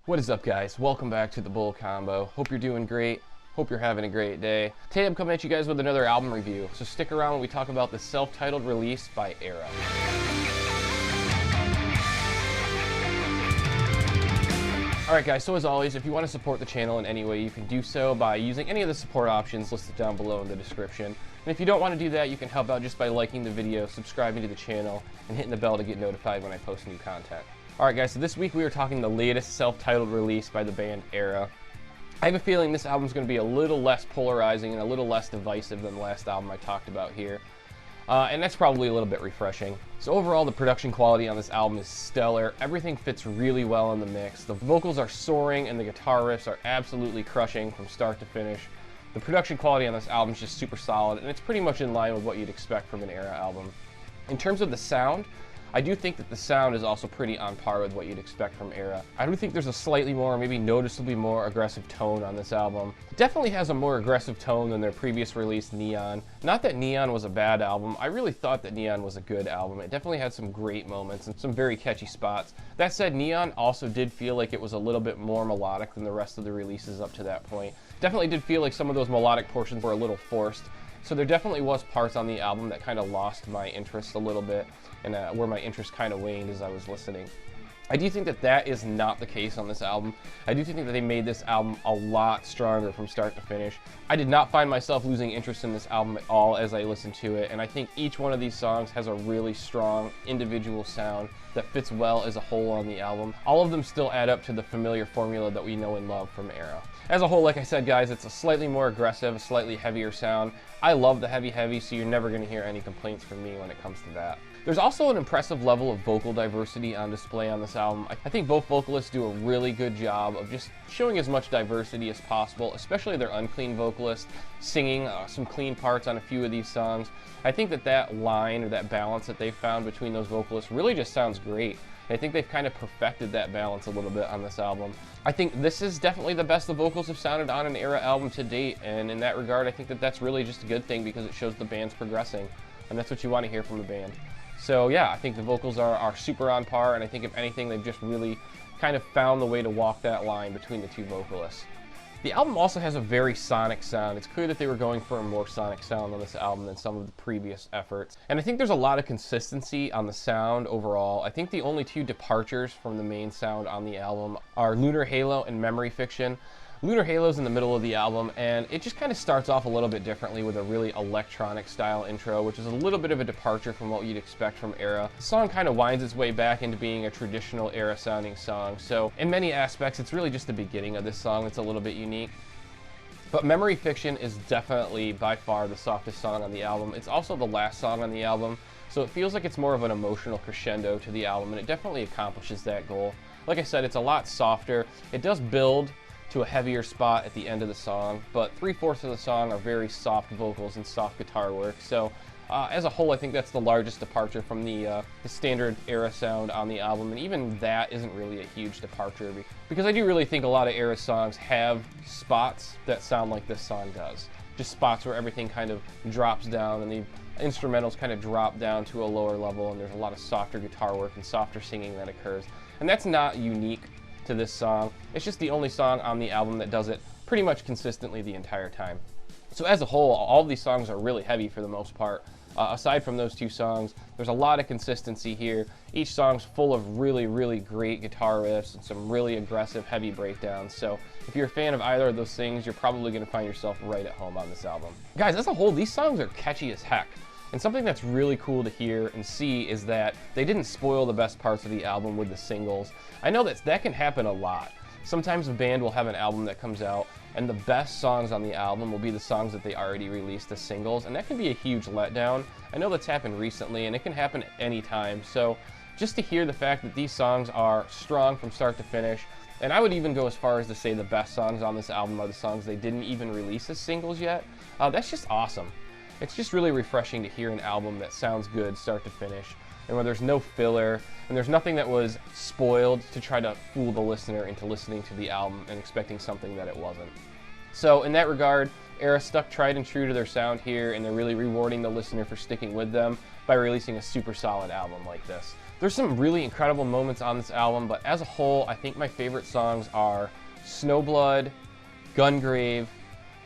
What is up, guys? Welcome back to the Bull Combo. Hope you're doing great. Hope you're having a great day. Today I'm coming at you guys with another album review, so stick around when we talk about the self-titled release by ERRA. Alright guys, so as always, if you want to support the channel in any way, you can do so by using any of the support options listed down below in the description. And if you don't want to do that, you can help out just by liking the video, subscribing to the channel, and hitting the bell to get notified when I post new content. Alright guys, so this week we are talking the latest self-titled release by the band ERRA. I have a feeling this album is going to be a little less polarizing and a little less divisive than the last album I talked about here. And that's probably a little bit refreshing. So overall, the production quality on this album is stellar. Everything fits really well in the mix. The vocals are soaring and the guitar riffs are absolutely crushing from start to finish. The production quality on this album is just super solid, and it's pretty much in line with what you'd expect from an ERRA album. In terms of the sound, I do think that the sound is also pretty on par with what you'd expect from ERRA. I do think there's a slightly more, maybe noticeably more aggressive tone on this album. It definitely has a more aggressive tone than their previous release, Neon. Not that Neon was a bad album. I really thought that Neon was a good album. It definitely had some great moments and some very catchy spots. That said, Neon also did feel like it was a little bit more melodic than the rest of the releases up to that point. Definitely did feel like some of those melodic portions were a little forced. So there definitely was parts on the album that kind of lost my interest a little bit, and where my interest kind of waned as I was listening. I do think that that is not the case on this album. I do think that they made this album a lot stronger from start to finish. I did not find myself losing interest in this album at all as I listened to it, and I think each one of these songs has a really strong individual sound that fits well as a whole on the album. All of them still add up to the familiar formula that we know and love from ERRA. As a whole, like I said, guys, it's a slightly more aggressive, a slightly heavier sound. I love the heavy, so you're never going to hear any complaints from me when it comes to that. There's also an impressive level of vocal diversity on display on this album. I think both vocalists do a really good job of just showing as much diversity as possible, especially their unclean vocalist singing some clean parts on a few of these songs. I think that line or that balance that they found between those vocalists really just sounds great. I think they've kind of perfected that balance a little bit on this album. I think this is definitely the best the vocals have sounded on an ERRA album to date, and in that regard, I think that that's really just a good thing because it shows the band's progressing, and that's what you want to hear from the band. So yeah, I think the vocals are super on par, and I think if anything, they've just really kind of found the way to walk that line between the two vocalists. The album also has a very sonic sound. It's clear that they were going for a more sonic sound on this album than some of the previous efforts. And I think there's a lot of consistency on the sound overall. I think the only two departures from the main sound on the album are Lunar Halo and Memory Fiction. Lunar Halo's in the middle of the album, and it just kind of starts off a little bit differently with a really electronic style intro, which is a little bit of a departure from what you'd expect from ERRA. The song kind of winds its way back into being a traditional ERRA sounding song, so in many aspects it's really just the beginning of this song that's a little bit unique. But Memory Fiction is definitely by far the softest song on the album. It's also the last song on the album, so it feels like it's more of an emotional crescendo to the album, and it definitely accomplishes that goal. Like I said, it's a lot softer. It does build to a heavier spot at the end of the song, but 3/4 of the song are very soft vocals and soft guitar work. So as a whole, I think that's the largest departure from the standard ERRA sound on the album, and even that isn't really a huge departure because I do really think a lot of ERRA songs have spots that sound like this song does. Just spots where everything kind of drops down and the instrumentals kind of drop down to a lower level, and there's a lot of softer guitar work and softer singing that occurs. And that's not unique to this song. It's just the only song on the album that does it pretty much consistently the entire time. So as a whole, all of these songs are really heavy for the most part. Aside from those two songs, there's a lot of consistency here. Each song's full of really great guitar riffs and some really aggressive, heavy breakdowns. So if you're a fan of either of those things, you're probably going to find yourself right at home on this album. Guys, as a whole, these songs are catchy as heck. And something that's really cool to hear and see is that they didn't spoil the best parts of the album with the singles. I know that can happen a lot. Sometimes a band will have an album that comes out, and the best songs on the album will be the songs that they already released as singles, and that can be a huge letdown. I know that's happened recently, and it can happen at any time. So just to hear the fact that these songs are strong from start to finish, and I would even go as far as to say the best songs on this album are the songs they didn't even release as singles yet, that's just awesome. It's just really refreshing to hear an album that sounds good start to finish, and where there's no filler, and there's nothing that was spoiled to try to fool the listener into listening to the album and expecting something that it wasn't. So in that regard, ERRA stuck tried and true to their sound here, and they're really rewarding the listener for sticking with them by releasing a super solid album like this. There's some really incredible moments on this album, but as a whole, I think my favorite songs are Snowblood, Gungrave,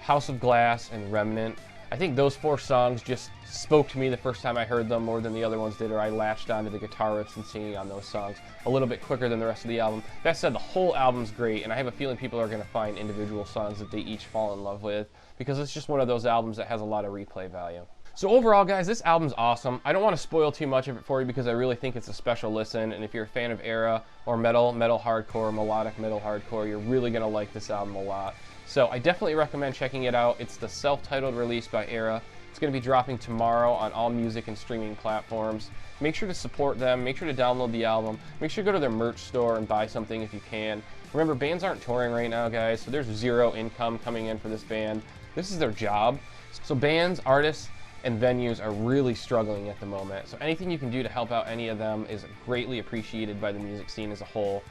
House of Glass, and Remnant. I think those 4 songs just spoke to me the first time I heard them more than the other ones did, or I latched onto the guitar riffs and singing on those songs a little bit quicker than the rest of the album. That said, the whole album's great, and I have a feeling people are going to find individual songs that they each fall in love with, because it's just one of those albums that has a lot of replay value. So overall, guys, this album's awesome. I don't want to spoil too much of it for you because I really think it's a special listen, and if you're a fan of ERRA or metal hardcore, melodic metal hardcore, you're really going to like this album a lot. So I definitely recommend checking it out. It's the self-titled release by ERRA. It's going to be dropping tomorrow on all music and streaming platforms. Make sure to support them. Make sure to download the album. Make sure to go to their merch store and buy something if you can. Remember, bands aren't touring right now, guys, so there's 0 income coming in for this band. This is their job. So bands, artists, and venues are really struggling at the moment. So anything you can do to help out any of them is greatly appreciated by the music scene as a whole.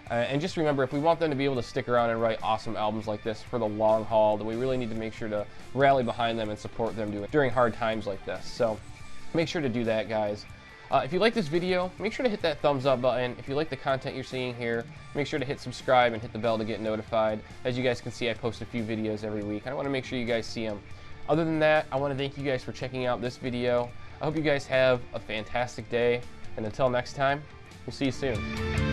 And just remember, if we want them to be able to stick around and write awesome albums like this for the long haul, then we really need to make sure to rally behind them and support them during hard times like this. So make sure to do that, guys. If you like this video, make sure to hit that thumbs up button. If you like the content you're seeing here, make sure to hit subscribe and hit the bell to get notified. As you guys can see, I post a few videos every week. I want to make sure you guys see them. Other than that, I want to thank you guys for checking out this video. I hope you guys have a fantastic day, and until next time, we'll see you soon.